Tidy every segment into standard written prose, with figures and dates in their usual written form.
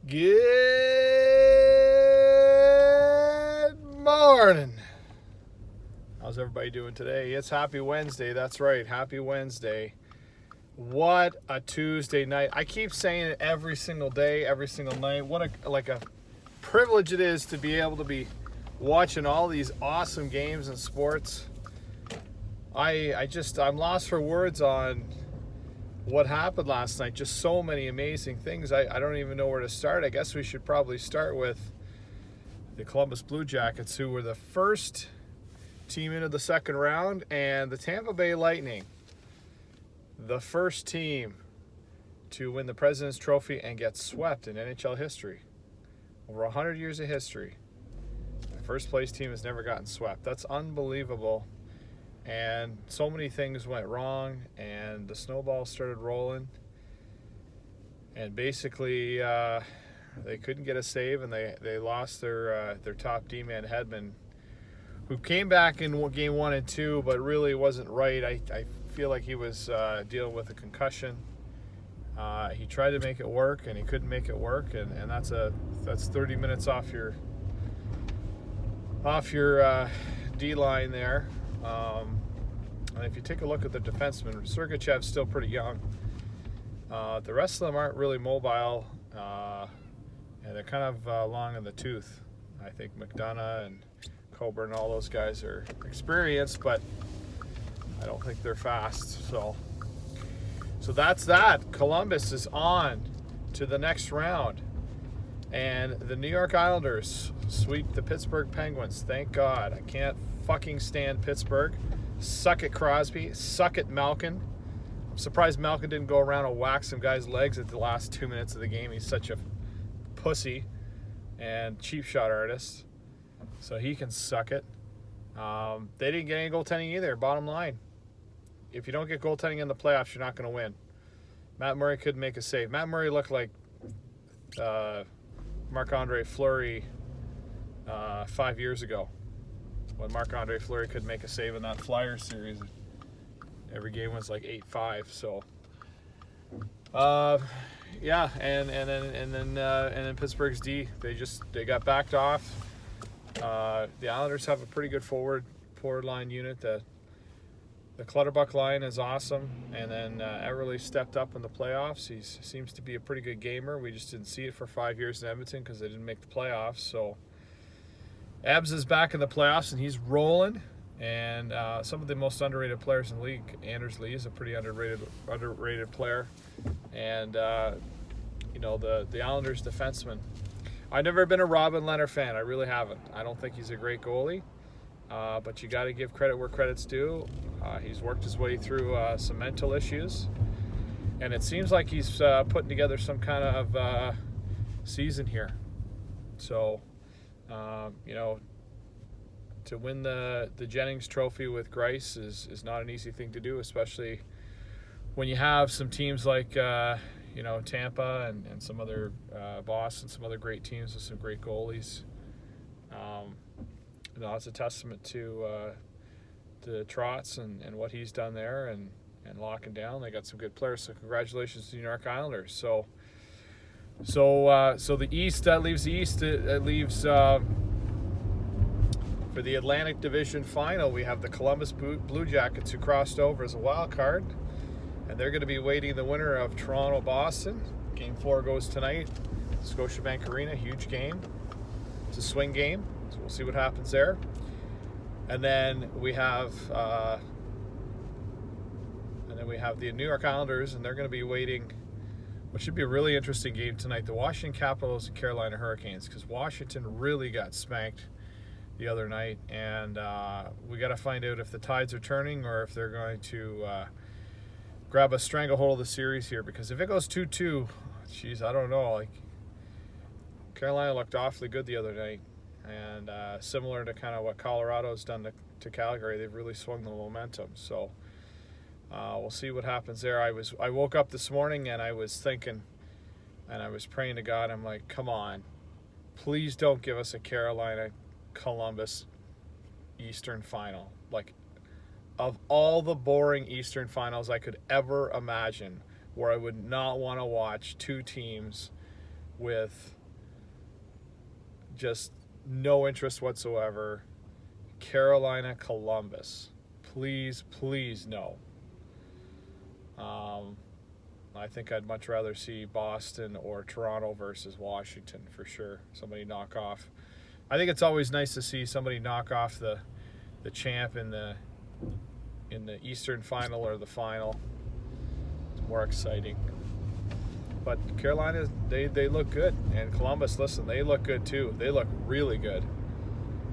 Good morning. How's everybody doing today? It's Happy Wednesday. That's right, Happy Wednesday. What a Tuesday night. I keep saying it every single day, every single night. What a privilege it is to be able to be watching all these awesome games and sports. I'm lost for words on what happened last night. Just so many amazing things. I don't even know where to start. I guess we should probably start with the Columbus Blue Jackets, who were the first team into the second round, and the Tampa Bay Lightning, the first team to win the President's Trophy and get swept in NHL history. Over 100 years of history, the first place team has never gotten swept. That's unbelievable. And so many things went wrong, and the snowball started rolling. And basically, they couldn't get a save, and they lost their top D-man, Hedman, who came back in game 1 and 2, but really wasn't right. I feel like he was dealing with a concussion. He tried to make it work, and he couldn't make it work, and that's 30 minutes off your D-line there. And if you take a look at the defensemen, Sergachev's still pretty young. The rest of them aren't really mobile, and they're kind of long in the tooth. I think McDonough and Coburn, all those guys are experienced, but I don't think they're fast. So that's that. Columbus is on to the next round, and the New York Islanders sweep the Pittsburgh Penguins. Thank God. I can't fucking stand Pittsburgh. Suck it, Crosby. Suck it, Malkin. I'm surprised Malkin didn't go around and whack some guy's legs at the last 2 minutes of the game. He's such a pussy and cheap shot artist. So he can suck it. They didn't get any goaltending either, bottom line. If you don't get goaltending in the playoffs, you're not going to win. Matt Murray couldn't make a save. Matt Murray looked like Marc-Andre Fleury 5 years ago, when Marc-Andre Fleury could make a save in that Flyers series. Every game was like 8-5. So, yeah, and then Pittsburgh's D, they got backed off. The Islanders have a pretty good forward line unit. The Clutterbuck line is awesome, and then Everly stepped up in the playoffs. He seems to be a pretty good gamer. We just didn't see it for 5 years in Edmonton because they didn't make the playoffs. So Ebbs is back in the playoffs, and he's rolling. And some of the most underrated players in the league. Anders Lee is a pretty underrated player. And, the Islanders defenseman. I've never been a Robin Lehner fan. I really haven't. I don't think he's a great goalie. But you got to give credit where credit's due. He's worked his way through some mental issues. And it seems like he's putting together some kind of season here. So, to win the Jennings Trophy with Greiss is not an easy thing to do, especially when you have some teams like Tampa and some other Boston, some other great teams with some great goalies. It's a testament to Trotz and what he's done there and locking down. They got some good players, so congratulations to the New York Islanders. So the East, that leaves the East. It leaves for the Atlantic Division Final. We have the Columbus Blue Jackets, who crossed over as a wild card, and they're going to be waiting the winner of Toronto-Boston. Game 4 goes tonight, Scotiabank Arena, huge game. It's a swing game, so we'll see what happens there. And then we have the New York Islanders, and they're going to be waiting what should be a really interesting game tonight, the Washington Capitals and Carolina Hurricanes, because Washington really got spanked the other night, and we got to find out if the tides are turning or if they're going to grab a stranglehold of the series here, because if it goes 2-2, geez, I don't know. Like, Carolina looked awfully good the other night, and similar to kind of what Colorado's done to Calgary, they've really swung the momentum. So we'll see what happens there. I woke up this morning and I was thinking, and I was praying to God. I'm like, come on, please don't give us a Carolina Columbus Eastern final. Like, of all the boring Eastern finals I could ever imagine, where I would not want to watch two teams with just no interest whatsoever. Carolina, Columbus. Please, please no. I think I'd much rather see Boston or Toronto versus Washington for sure. Somebody knock off. I think it's always nice to see somebody knock off the champ in the Eastern final or the final. It's more exciting. But Carolina, they look good. And Columbus, listen, they look good too. They look really good.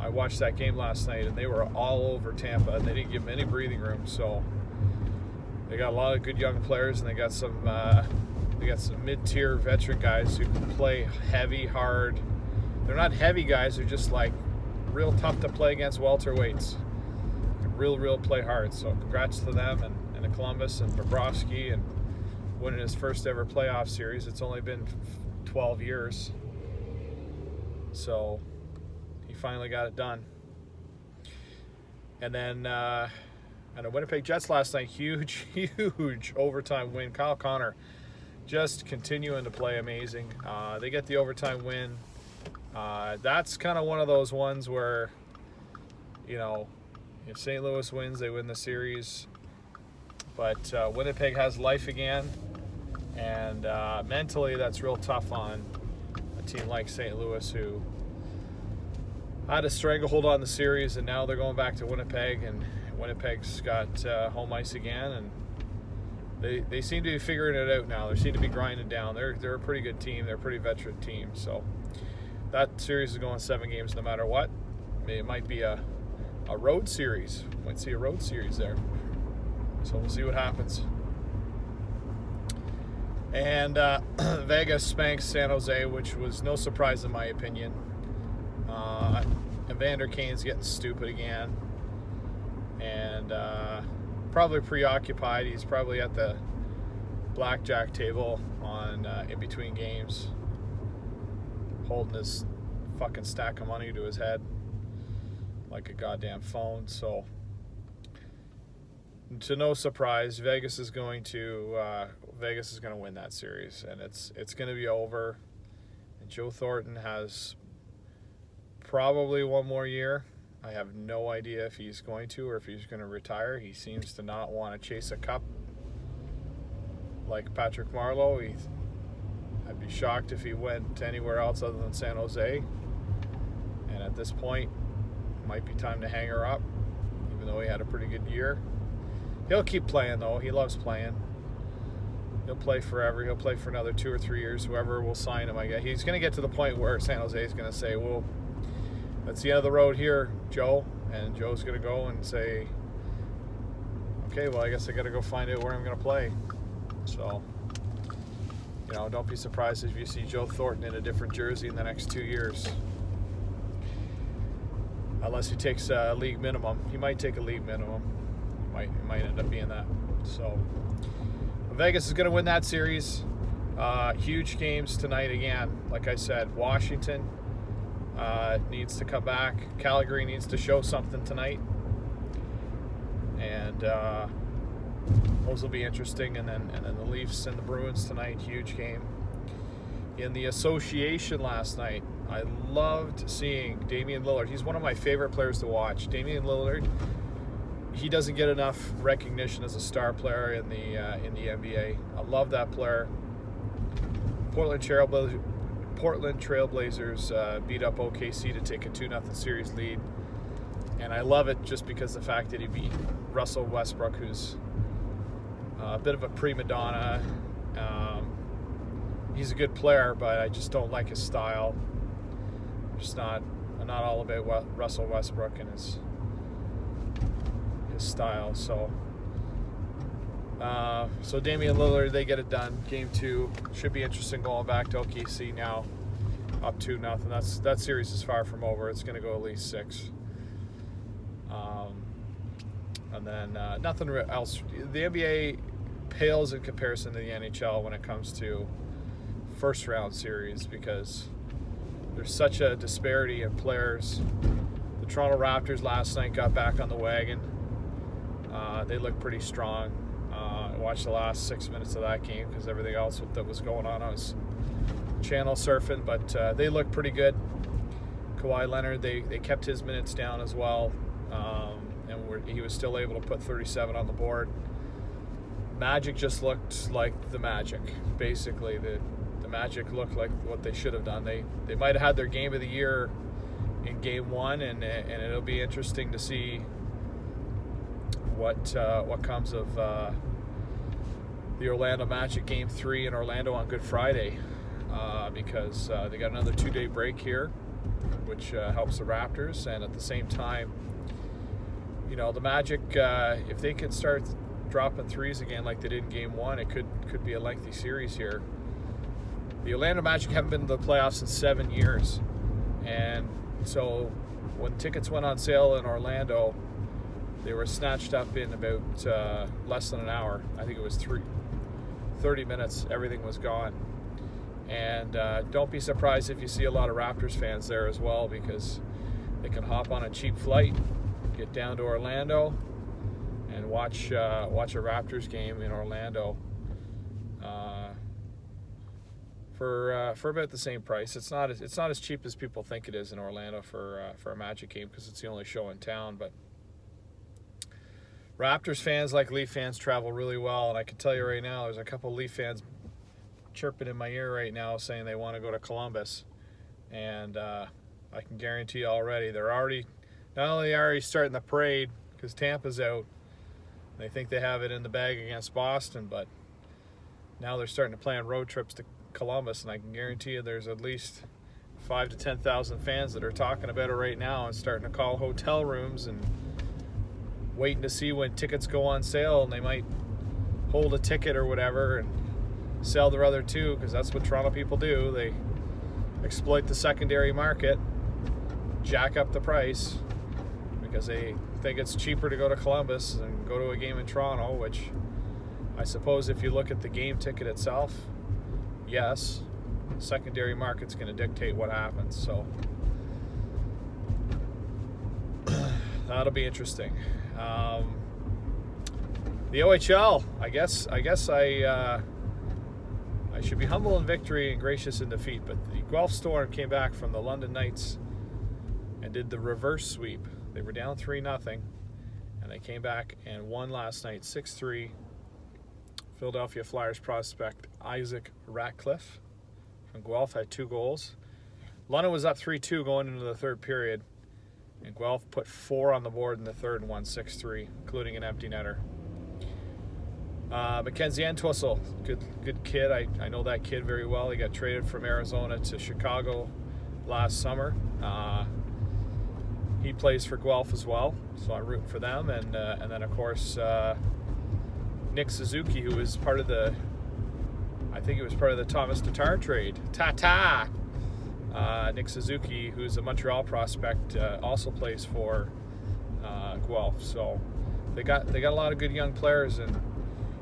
I watched that game last night, and they were all over Tampa, and they didn't give them any breathing room. So they got a lot of good young players, and they got some mid-tier veteran guys who can play heavy, hard. They're not heavy guys; they're just like real tough to play against welterweights. Real play hard. So congrats to them and to Columbus and Bobrovsky and winning his first ever playoff series. It's only been 12 years, so he finally got it done. And then and the Winnipeg Jets last night, huge overtime win. Kyle Connor just continuing to play amazing. They get the overtime win. That's kind of one of those ones where, you know, if St. Louis wins, they win the series. But Winnipeg has life again. And mentally, that's real tough on a team like St. Louis, who had a stranglehold on the series, and now they're going back to Winnipeg, and Winnipeg's got home ice again, and they seem to be figuring it out now. They seem to be grinding down. They're a pretty good team. They're a pretty veteran team. So that series is going 7 games no matter what. It might be a road series. We might see a road series there. So we'll see what happens. And Vegas spanks San Jose, which was no surprise in my opinion. Evander Kane's getting stupid again. And probably preoccupied. He's probably at the blackjack table on in between games, holding his fucking stack of money to his head like a goddamn phone. So to no surprise, Vegas is going to win that series, and it's going to be over. And Joe Thornton has probably one more year. I have no idea if he's going to or if he's going to retire. He seems to not want to chase a cup like Patrick Marleau. I'd be shocked if he went anywhere else other than San Jose. And at this point, it might be time to hang her up, even though he had a pretty good year. He'll keep playing, though. He loves playing. He'll play forever. He'll play for another 2 or 3 years, whoever will sign him, I guess. He's going to get to the point where San Jose is going to say, well, that's the end of the road here, Joe. And Joe's going to go and say, okay, well, I guess I got to go find out where I'm going to play. So, you know, don't be surprised if you see Joe Thornton in a different jersey in the next 2 years. Unless he takes a league minimum. He might take a league minimum. It might end up being that. So Vegas is going to win that series. Huge games tonight again. Like I said, Washington needs to come back. Calgary needs to show something tonight. And those will be interesting. And then the Leafs and the Bruins tonight. Huge game. In the association last night, I loved seeing Damian Lillard. He's one of my favorite players to watch. Damian Lillard. He doesn't get enough recognition as a star player in the NBA. I love that player. Portland Trailblazers beat up OKC to take a 2-0 series lead, and I love it just because the fact that he beat Russell Westbrook, who's a bit of a prima donna. He's a good player, but I just don't like his style. I'm not all about Russell Westbrook and his style. So Damian Lillard, they get it done. Game 2 should be interesting, going back to OKC now, up 2-0. That series is far from over. It's going to go at least 6. And then nothing else. The NBA pales in comparison to the NHL when it comes to first round series, because there's such a disparity in players. The Toronto Raptors last night got back on the wagon. They look pretty strong. I watched the last 6 minutes of that game because everything else that was going on, I was channel surfing, but they look pretty good. Kawhi Leonard, they kept his minutes down as well, and he was still able to put 37 on the board. Magic just looked like the Magic. Basically, the Magic looked like what they should have done. They might have had their game of the year in Game 1, and it'll be interesting to see what comes of the Orlando Magic Game 3 in Orlando on Good Friday, because they got another 2-day break here, which helps the Raptors, and at the same time, the Magic, if they could start dropping threes again like they did in Game 1, it could be a lengthy series here. The Orlando Magic haven't been to the playoffs in 7 years, and so when tickets went on sale in Orlando, they were snatched up in about less than an hour. I think it was 30 minutes, everything was gone. And don't be surprised if you see a lot of Raptors fans there as well, because they can hop on a cheap flight, get down to Orlando, and watch a Raptors game in Orlando for about the same price. It's not as cheap as people think it is in Orlando for a Magic game, because it's the only show in town. But Raptors fans, like Leaf fans, travel really well, and I can tell you right now, there's a couple Leaf fans chirping in my ear right now saying they want to go to Columbus, and I can guarantee you already, they're not only starting the parade because Tampa's out, they think they have it in the bag against Boston, but now they're starting to plan road trips to Columbus, and I can guarantee you there's at least 5,000 to 10,000 fans that are talking about it right now and starting to call hotel rooms and waiting to see when tickets go on sale, and they might hold a ticket or whatever and sell their other two, because that's what Toronto people do. They exploit the secondary market, jack up the price, because they think it's cheaper to go to Columbus than go to a game in Toronto, which I suppose if you look at the game ticket itself, yes, the secondary market's going to dictate what happens. So that'll be interesting. The OHL, I guess I should be humble in victory and gracious in defeat, but the Guelph Storm came back from the London Knights and did the reverse sweep. They were down 3-0, and they came back and won last night 6-3. Philadelphia Flyers prospect Isaac Ratcliffe from Guelph had 2 goals. London was up 3-2 going into the third period, and Guelph put 4 on the board in the third and won 6-3, including an empty netter. Mackenzie Entwistle, good kid. I know that kid very well. He got traded from Arizona to Chicago last summer. He plays for Guelph as well, so I'm rooting for them. And then of course Nick Suzuki, who was part of the Thomas Tatar trade. Nick Suzuki, who's a Montreal prospect, also plays for Guelph. So they got a lot of good young players, and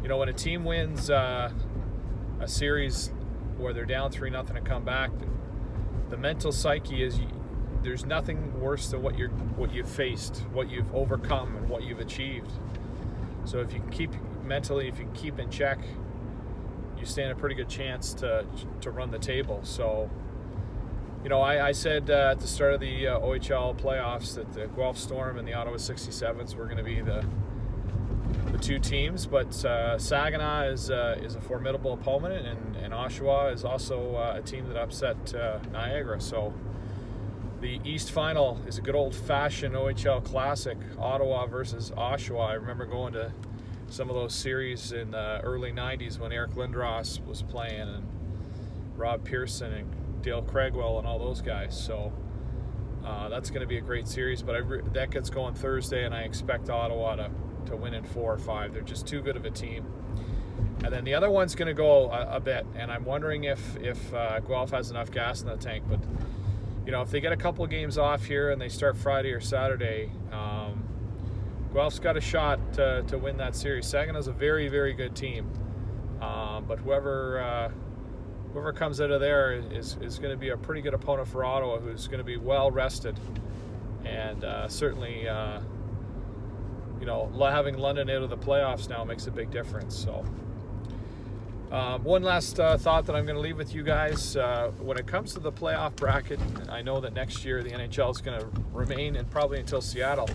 when a team wins a series where they're down 3-0 and come back, the mental psyche is there's nothing worse than what you've faced, what you've overcome, and what you've achieved. So if you can keep in check, you stand a pretty good chance to run the table. So I said at the start of the OHL playoffs that the Guelph Storm and the Ottawa 67s were going to be the 2 teams, but Saginaw is a formidable opponent, and Oshawa is also a team that upset Niagara. So the East Final is a good old-fashioned OHL classic, Ottawa versus Oshawa. I remember going to some of those series in the early 90s when Eric Lindros was playing, and Rob Pearson and Dale Craigwell and all those guys. So that's going to be a great series, but that gets going Thursday, and I expect Ottawa to win in 4 or 5. They're just too good of a team. And then the other one's going to go a bit, and I'm wondering if Guelph has enough gas in the tank. But if they get a couple of games off here and they start Friday or Saturday, Guelph's got a shot to win that series. Saginaw's a very, very good team, but whoever comes out of there is going to be a pretty good opponent for Ottawa, who's going to be well rested, and certainly having London out of the playoffs now makes a big difference. So One last thought that I'm going to leave with you guys. When it comes to the playoff bracket, I know that next year the NHL is going to remain, and probably until Seattle.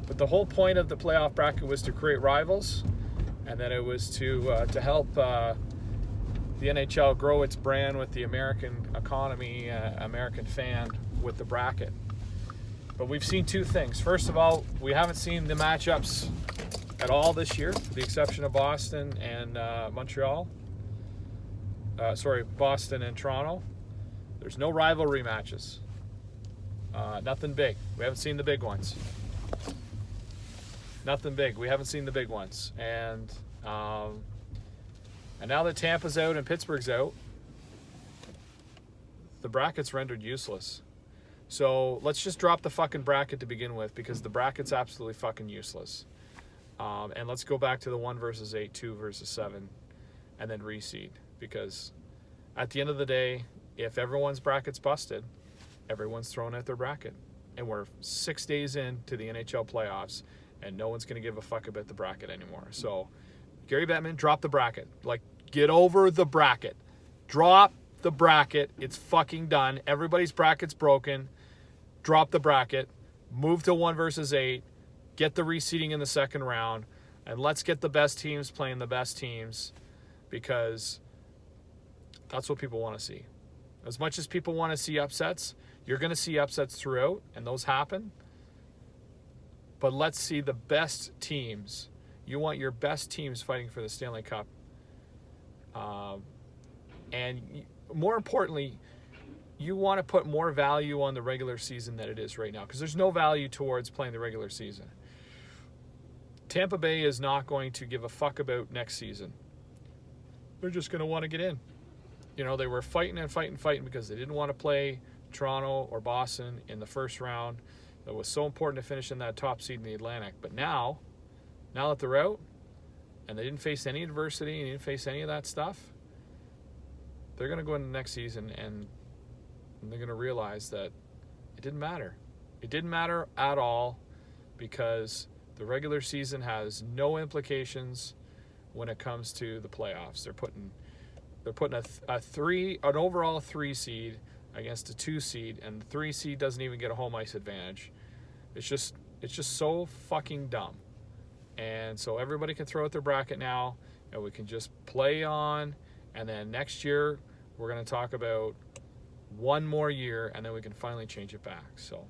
But the whole point of the playoff bracket was to create rivals, and then it was to help the NHL grow its brand with the American economy, American fan with the bracket. But we've seen two things. First of all, we haven't seen the matchups at all this year, with the exception of Boston and Montreal. Boston and Toronto. There's no rivalry matches. Nothing big. We haven't seen the big ones. Nothing big. We haven't seen the big ones. And now that Tampa's out and Pittsburgh's out, the bracket's rendered useless. So let's just drop the fucking bracket to begin with, because the bracket's absolutely fucking useless. And let's go back to the 1 versus 8, 2 versus 7, and then reseed. Because at the end of the day, if everyone's bracket's busted, everyone's throwing out their bracket. And we're 6 days into the NHL playoffs, and no one's going to give a fuck about the bracket anymore. So, Gary Bettman, drop the bracket. Like, get over the bracket. Drop the bracket. It's fucking done. Everybody's bracket's broken. Drop the bracket. Move to 1 versus 8. Get the reseeding in the second round. And let's get the best teams playing the best teams, because that's what people want to see. As much as people want to see upsets, you're going to see upsets throughout, and those happen. But let's see the best teams. You want your best teams fighting for the Stanley Cup. And more importantly, you want to put more value on the regular season than it is right now, because there's no value towards playing the regular season. Tampa Bay is not going to give a fuck about next season. They're just going to want to get in. You know, they were fighting because they didn't want to play Toronto or Boston in the first round. It was so important to finish in that top seed in the Atlantic. But now that they're out, and they didn't face any adversity, and they didn't face any of that stuff, they're going to go into the next season, and they're going to realize that it didn't matter. It didn't matter at all, because the regular season has no implications when it comes to the playoffs. They're putting an overall 3 seed against a 2 seed, and the 3 seed doesn't even get a home ice advantage. It's just so fucking dumb. And so everybody can throw out their bracket now, and we can just play on. And then next year, we're going to talk about one more year, and then we can finally change it back. So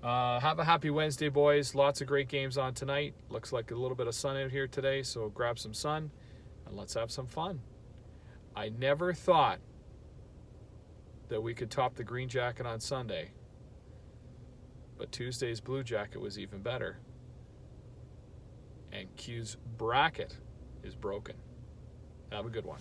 have a happy Wednesday, boys. Lots of great games on tonight. Looks like a little bit of sun out here today, so grab some sun, and let's have some fun. I never thought that we could top the Green Jacket on Sunday, but Tuesday's Blue Jacket was even better. And Q's bracket is broken. Have a good one.